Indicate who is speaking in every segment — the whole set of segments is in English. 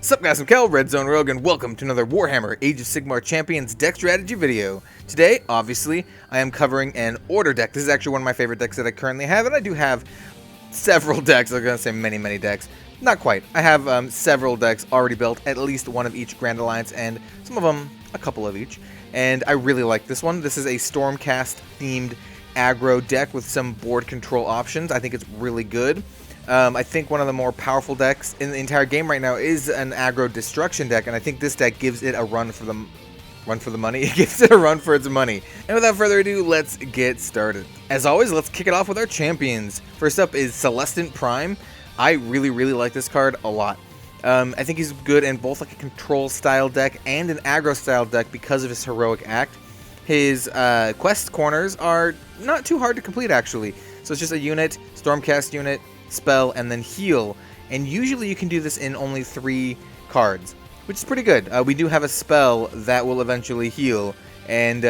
Speaker 1: Sup guys, I'm Kel, Red Zone Rogue, and welcome to another Warhammer Age of Sigmar Champions deck strategy video. Today, obviously, I am covering an order deck. This is actually one of my favorite decks that I currently have, and I do have several decks. I was going to say many decks. Not quite. I have several decks already built, at least one of each Grand Alliance, and some of them a couple of each. And I really like this one. This is a Stormcast-themed aggro deck with some board control options. I think it's really good. I think one of the more powerful decks in the entire game right now is an aggro destruction deck, and I think this deck gives it a run for the money. It gives it a run for its money. And without further ado, let's get started. As always, let's kick it off with our champions. First up is Celestin-Prime. I really like this card a lot. I think he's good in both like a control style deck and an aggro style deck because of his heroic act. His quest corners are not too hard to complete actually. So it's just a unit, Stormcast unit, spell, and then heal, and usually you can do this in only 3 cards, which is pretty good. We do have a spell that will eventually heal, and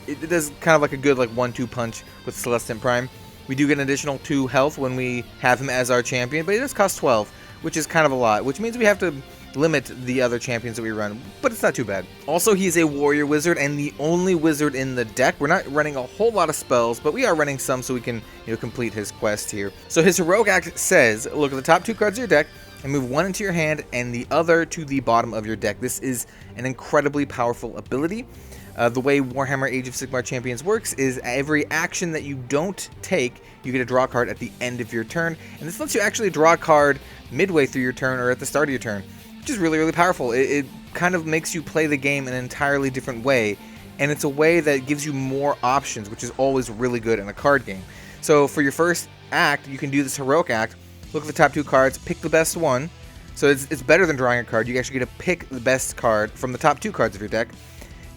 Speaker 1: it does kind of like a good like 1-2 punch with Celestin Prime. We do get an additional 2 health when we have him as our champion, but it does cost 12, which is kind of a lot, which means we have to limit the other champions that we run, but it's not too bad. Also, he's a warrior wizard and the only wizard in the deck. We're not running a whole lot of spells, but we are running some so we can, complete his quest here. So his heroic act says, look at the top 2 cards of your deck and move 1 into your hand and the other to the bottom of your deck. This is an incredibly powerful ability. The way Warhammer Age of Sigmar Champions works is every action that you don't take, you get to draw a card at the end of your turn, and this lets you actually draw a card midway through your turn or at the start of your turn, which is really powerful. It kind of makes you play the game in an entirely different way, and it's a way that gives you more options, which is always really good in a card game. So for your first act, you can do this heroic act, look at the top 2 cards, pick the best one. So it's better than drawing a card. You actually get to pick the best card from the top 2 cards of your deck,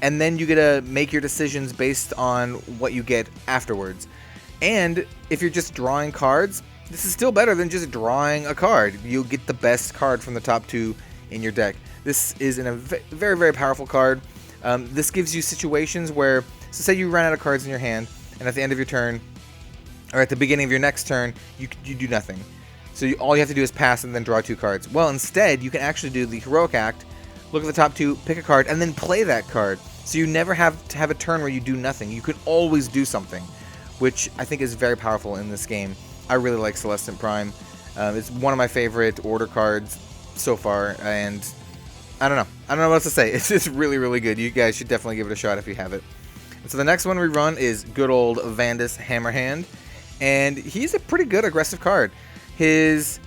Speaker 1: and then you get to make your decisions based on what you get afterwards. And if you're just drawing cards, this is still better than just drawing a card. You'll get the best card from the top 2 in your deck. This is a very powerful card. This gives you situations where, so say you run out of cards in your hand, and at the end of your turn, or at the beginning of your next turn, you do nothing. So all you have to do is pass and then draw 2 cards. Well, instead, you can actually do the heroic act, look at the top 2, pick a card, and then play that card. So you never have to have a turn where you do nothing. You can always do something, which I think is very powerful in this game. I really like Celestin Prime. It's one of my favorite order cards so far, and I don't know what else to say. It's just really good. You guys should definitely give it a shot if you have it. And so the next one we run is good old Vandus Hammerhand, and he's a pretty good aggressive card. His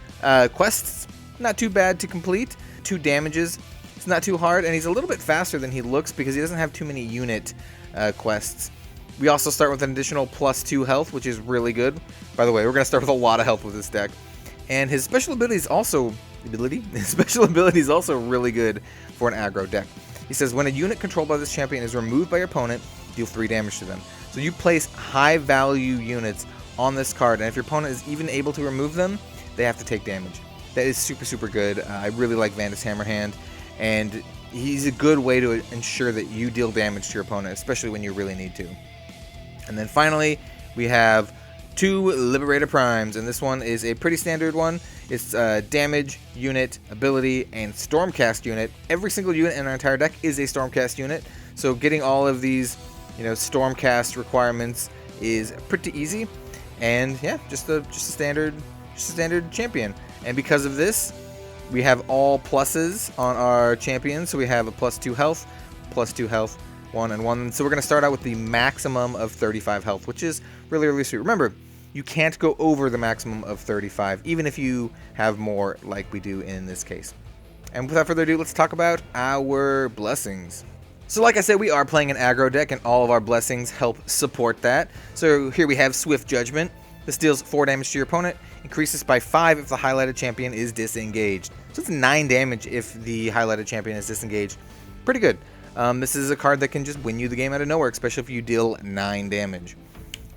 Speaker 1: quests, not too bad to complete. 2 damages, it's not too hard, and he's a little bit faster than he looks because he doesn't have too many unit quests. We also start with an additional +2 health, which is really good. By the way, we're going to start with a lot of health with this deck. And his special ability is also really good for an aggro deck. He says, when a unit controlled by this champion is removed by your opponent, deal 3 damage to them. So you place high value units on this card, and if your opponent is even able to remove them, they have to take damage. That is super good. I really like Vandus Hammerhand, and he's a good way to ensure that you deal damage to your opponent, especially when you really need to. And then finally, we have 2 Liberator Primes, and this one is a pretty standard one. It's damage, unit, ability, and Stormcast unit. Every single unit in our entire deck is a Stormcast unit, so getting all of these, Stormcast requirements is pretty easy. And yeah, just a standard champion. And because of this, we have all pluses on our champions. So we have a +2 health, +2 health, 1 and 1. So we're going to start out with the maximum of 35 health, which is really sweet. Remember, you can't go over the maximum of 35, even if you have more like we do in this case. And without further ado, let's talk about our blessings. So like I said, we are playing an aggro deck, and all of our blessings help support that. So here we have Swift Judgement. This deals 4 damage to your opponent, increases by 5 if the highlighted champion is disengaged. So it's 9 damage if the highlighted champion is disengaged. Pretty good. This is a card that can just win you the game out of nowhere, especially if you deal 9 damage.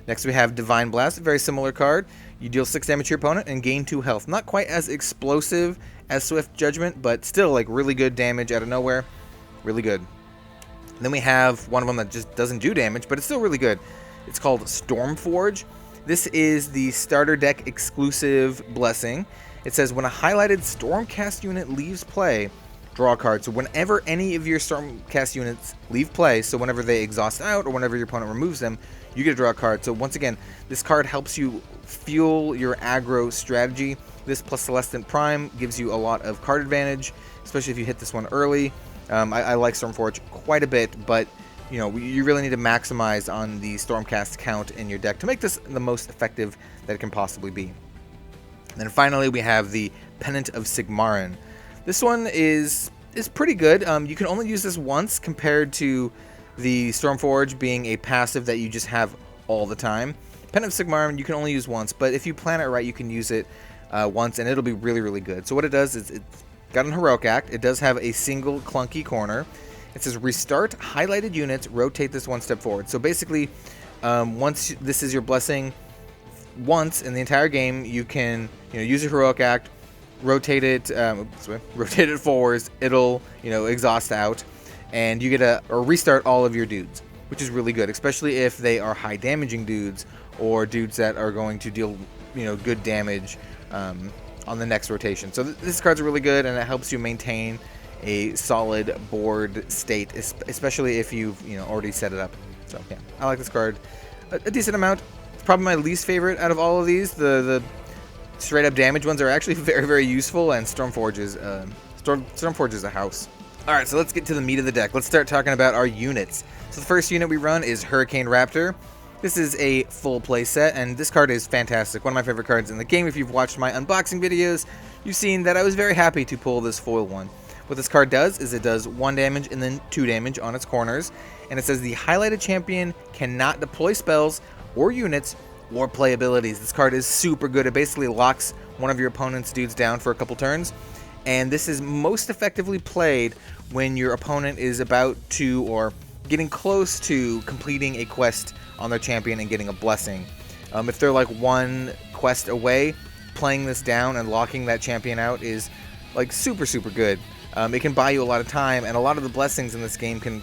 Speaker 1: Next we have Divine Blast, a very similar card. You deal 6 damage to your opponent and gain 2 health. Not quite as explosive as Swift Judgement, but still like really good damage out of nowhere. Really good. And then we have one of them that just doesn't do damage, but it's still really good. It's called Stormforge. This is the starter deck exclusive blessing. It says when a highlighted Stormcast unit leaves play, draw a card. So whenever any of your Stormcast units leave play, so whenever they exhaust out or whenever your opponent removes them, you get to draw a card. So once again, this card helps you fuel your aggro strategy. This plus Celestin-Prime gives you a lot of card advantage, especially if you hit this one early. I like Stormforge quite a bit, but you know, you really need to maximize on the Stormcast count in your deck to make this the most effective that it can possibly be. And then finally, we have the Pennant of Sigmaron. This one is pretty good. You can only use this once compared to the Stormforge being a passive that you just have all the time. Pennant of Sigmaron you can only use once, but if you plan it right, you can use it once, and it'll be really, really good. So what it does is it's got an Heroic Act. It does have a single clunky corner. It says restart highlighted units, rotate this one step forward. So basically, once this is your blessing, once in the entire game, you can use your Heroic Act, rotate it, rotate it forwards. It'll exhaust out, and you get a restart all of your dudes, which is really good, especially if they are high damaging dudes or dudes that are going to deal good damage on the next rotation. So this card's really good, and it helps you maintain a solid board state, especially if you've already set it up. So yeah, I like this card a decent amount. It's probably my least favorite out of all of these. The straight up damage ones are actually very, very useful, and Stormforge is a house. All right, so let's get to the meat of the deck. Let's start talking about our units. So the first unit we run is Hurricane Raptor. This is a full play set, and this card is fantastic. One of my favorite cards in the game. If you've watched my unboxing videos, you've seen that I was very happy to pull this foil one. What this card does is it does 1 damage and then 2 damage on its corners, and it says the highlighted champion cannot deploy spells or units or play abilities. This card is super good. It basically locks one of your opponent's dudes down for a couple turns, and this is most effectively played when your opponent is about to or getting close to completing a quest on their champion and getting a blessing. If they're like 1 quest away, playing this down and locking that champion out is like super, super good. It can buy you a lot of time, and a lot of the blessings in this game can,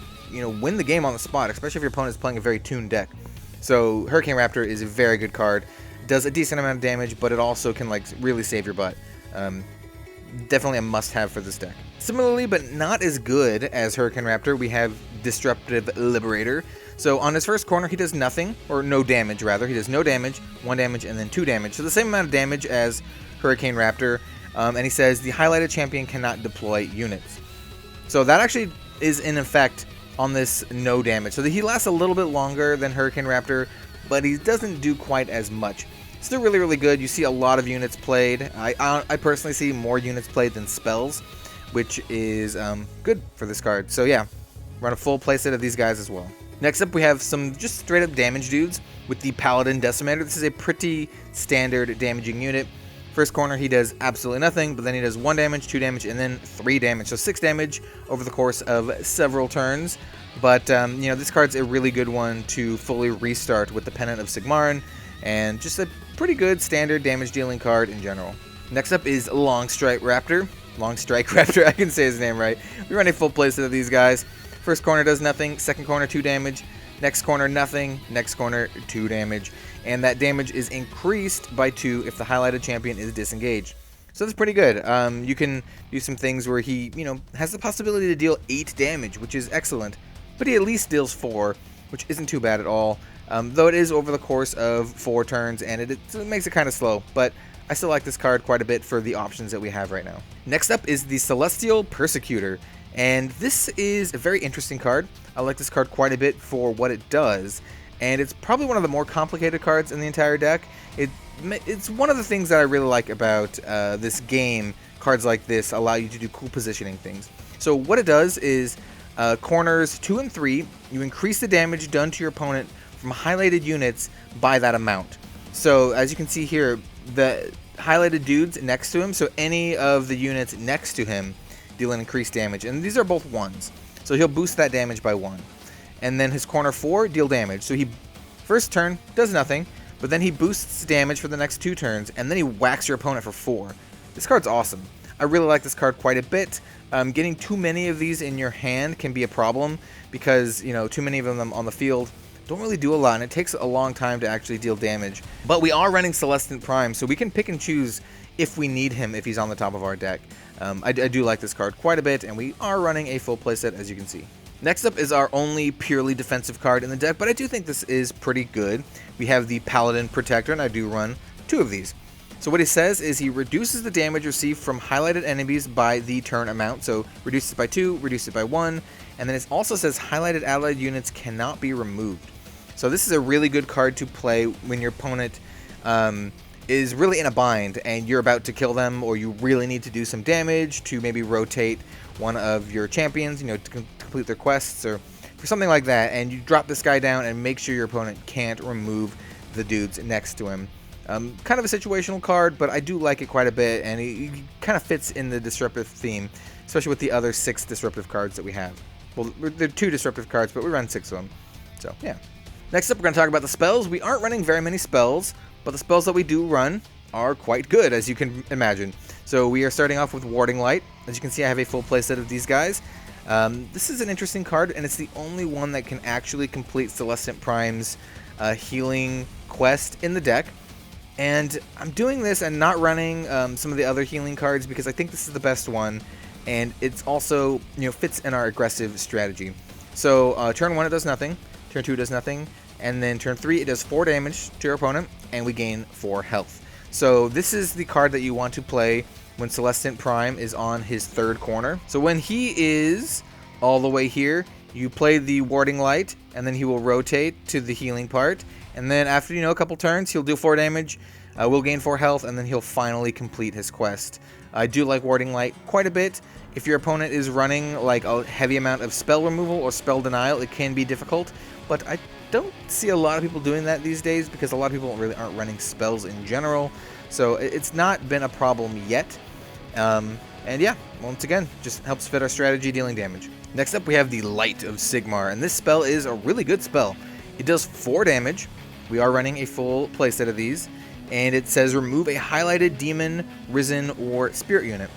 Speaker 1: win the game on the spot, especially if your opponent is playing a very tuned deck. So Hurricane Raptor is a very good card. Does a decent amount of damage, but it also can really save your butt. Definitely a must-have for this deck. Similarly, but not as good as Hurricane Raptor, we have Disruptive Liberator. So on his first corner, he does nothing, or no damage rather. He does no damage, 1 damage, and then 2 damage. So the same amount of damage as Hurricane Raptor. And he says the highlighted champion cannot deploy units. So that actually is in effect on this no damage. So he lasts a little bit longer than Hurricane Raptor, but he doesn't do quite as much. Still really, really good. You see a lot of units played. I personally see more units played than spells, which is good for this card. So yeah, run a full playset of these guys as well. Next up, we have some just straight up damage dudes with the Paladin Decimator. This is a pretty standard damaging unit. First corner, he does absolutely nothing, but then he does 1 damage, 2 damage, and then 3 damage. So 6 damage over the course of several turns. But, this card's a really good one to fully restart with the Pennant of Sigmaron, and just a pretty good standard damage dealing card in general. Next up is Longstrike Raptor. Longstrike Raptor, I can say his name right. We run a full playset of these guys. First corner does nothing, second corner 2 damage, next corner nothing, next corner 2 damage, and that damage is increased by 2 if the highlighted champion is disengaged. So that's pretty good. You can do some things where he, has the possibility to deal 8 damage, which is excellent, but he at least deals 4, which isn't too bad at all, though it is over the course of 4 turns, and it makes it kind of slow, but I still like this card quite a bit for the options that we have right now. Next up is the Celestial Prosecutor. And this is a very interesting card. I like this card quite a bit for what it does, and it's probably one of the more complicated cards in the entire deck. It's one of the things that I really like about this game. Cards like this allow you to do cool positioning things. So what it does is corners 2 and 3, you increase the damage done to your opponent from highlighted units by that amount. So as you can see here, the highlighted dudes next to him, so any of the units next to him deal an increased damage, and these are both 1s, so he'll boost that damage by 1. And then his corner 4 deal damage, so he first turn does nothing, but then he boosts damage for the next 2 turns, and then he whacks your opponent for 4. This card's awesome. I really like this card quite a bit. Getting too many of these in your hand can be a problem because too many of them on the field don't really do a lot, and it takes a long time to actually deal damage. But we are running Celestin-Prime, so we can pick and choose if we need him if he's on the top of our deck. I do like this card quite a bit, and we are running a full playset, as you can see. Next up is our only purely defensive card in the deck, but I do think this is pretty good. We have the Paladin Protector, and I do run 2 of these. So what he says is he reduces the damage received from highlighted enemies by the turn amount. So reduce it by 2, reduce it by 1, and then it also says highlighted allied units cannot be removed. So this is a really good card to play when your opponent is really in a bind and you're about to kill them, or you really need to do some damage to maybe rotate one of your champions, to complete their quests or for something like that, and you drop this guy down and make sure your opponent can't remove the dudes next to him. Kind of a situational card, but I do like it quite a bit, and it kind of fits in the disruptive theme, especially with the other 6 disruptive cards that we have. Well, there are 2 disruptive cards, but we run 6 of them. So, yeah. Next up, we're going to talk about the spells. We aren't running very many spells, but the spells that we do run are quite good, as you can imagine. So we are starting off with Warding Light. As you can see, I have a full playset of these guys. This is an interesting card, and it's the only one that can actually complete Celestant-Prime's healing quest in the deck. And I'm doing this and not running some of the other healing cards because I think this is the best one, and it's also, fits in our aggressive strategy. So turn 1 it does nothing, turn 2 it does nothing, and then turn 3 it does 4 damage to your opponent, and we gain 4 health. So this is the card that you want to play when Celestant-Prime is on his 3rd corner. So when he is all the way here, you play the Warding Light, and then he will rotate to the healing part. And then after, a couple turns, he'll do 4 damage, we'll gain 4 health, and then he'll finally complete his quest. I do like Warding Light quite a bit. If your opponent is running like a heavy amount of spell removal or spell denial, it can be difficult. But I don't see a lot of people doing that these days because a lot of people really aren't running spells in general. So it's not been a problem yet. And yeah, once again, just helps fit our strategy dealing damage. Next up, we have the Light of Sigmar, and this spell is a really good spell. It does 4 damage. We are running a full playset of these, and it says remove a highlighted demon, risen, or spirit unit.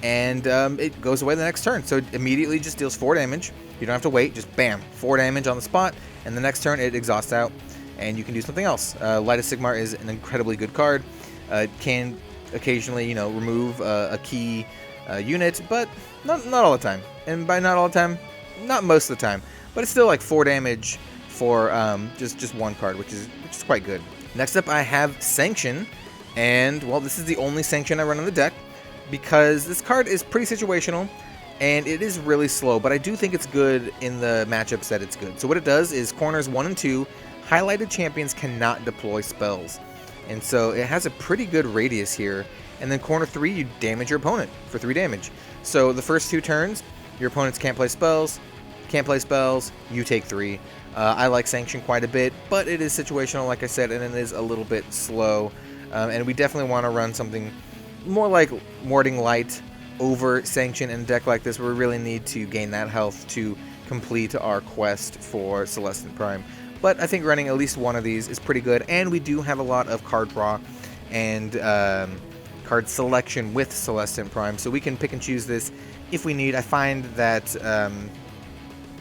Speaker 1: And it goes away the next turn, so it immediately just deals 4 damage. You don't have to wait, just bam, 4 damage on the spot, and the next turn it exhausts out, and you can do something else. Light of Sigmar is an incredibly good card. It can occasionally, remove a key unit, but not all the time. And by not all the time, not most of the time. But it's still like 4 damage for just 1 card, which is quite good. Next up, I have Sanction, and well, this is the only Sanction I run on the deck because this card is pretty situational, and it is really slow, but I do think it's good in the matchups that it's good. So what it does is corners 1 and 2, highlighted champions cannot deploy spells. And so it has a pretty good radius here. And then corner 3, you damage your opponent for 3 damage. So the first 2 turns, your opponents can't play spells, you take 3. I like Sanction quite a bit, but it is situational, like I said, and it is a little bit slow. And we definitely want to run something more like Warding Light over Sanction in a deck like this, where we really need to gain that health to complete our quest for Celestin-Prime. But I think running at least one of these is pretty good, and we do have a lot of card draw and card selection with Celestin-Prime, so we can pick and choose this if we need. I find that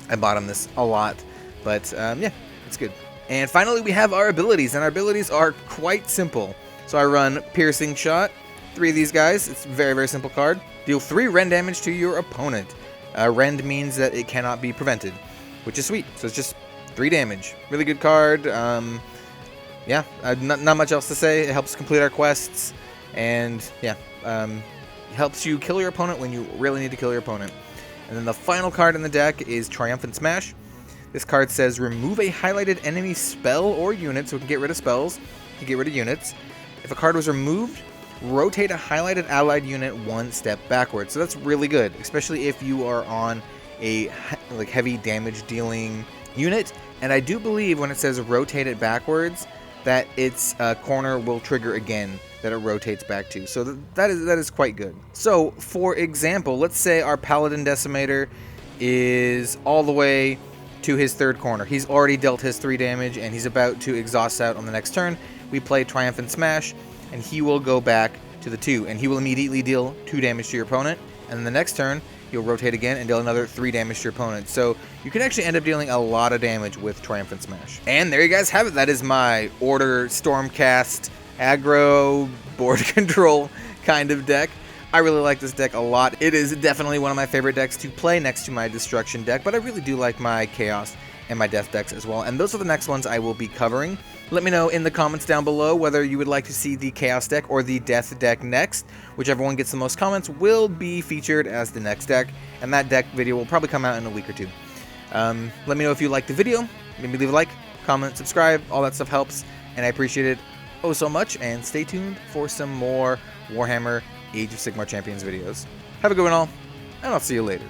Speaker 1: I bottom this a lot, but yeah, it's good. And finally, we have our abilities, and our abilities are quite simple. So I run Piercing Shot, 3 of these guys. It's a very, very simple card. Deal 3 rend damage to your opponent. Rend means that it cannot be prevented, which is sweet. So it's just 3 damage. Really good card. Yeah, not much else to say. It helps complete our quests, and yeah, helps you kill your opponent when you really need to kill your opponent. And then the final card in the deck is Triumphant Smash. This card says remove a highlighted enemy spell or unit, so we can get rid of spells, we can get rid of units. If a card was removed, rotate a highlighted allied unit 1 step backwards. So that's really good, especially if you are on a heavy damage dealing unit. And I do believe when it says rotate it backwards, that its corner will trigger again, that it rotates back to. So that is quite good. So for example, let's say our Paladin Decimator is all the way to his 3rd corner. He's already dealt his 3 damage and he's about to exhaust out on the next turn. We play Triumphant Smash and he will go back to the 2, and he will immediately deal 2 damage to your opponent. And then the next turn, you'll rotate again and deal another 3 damage to your opponent. So you can actually end up dealing a lot of damage with Triumphant Smash. And there you guys have it. That is my Order Stormcast aggro board control kind of deck. I really like this deck a lot. It is definitely one of my favorite decks to play next to my Destruction deck, but I really do like my Chaos and my Death decks as well. And those are the next ones I will be covering. Let me know in the comments down below whether you would like to see the Chaos deck or the Death deck next. Whichever one gets the most comments will be featured as the next deck, and that deck video will probably come out in a week or two. Let me know if you liked the video. Maybe leave a like, comment, subscribe. All that stuff helps, and I appreciate it oh so much. And stay tuned for some more Warhammer Age of Sigmar Champions videos. Have a good one all, and I'll see you later.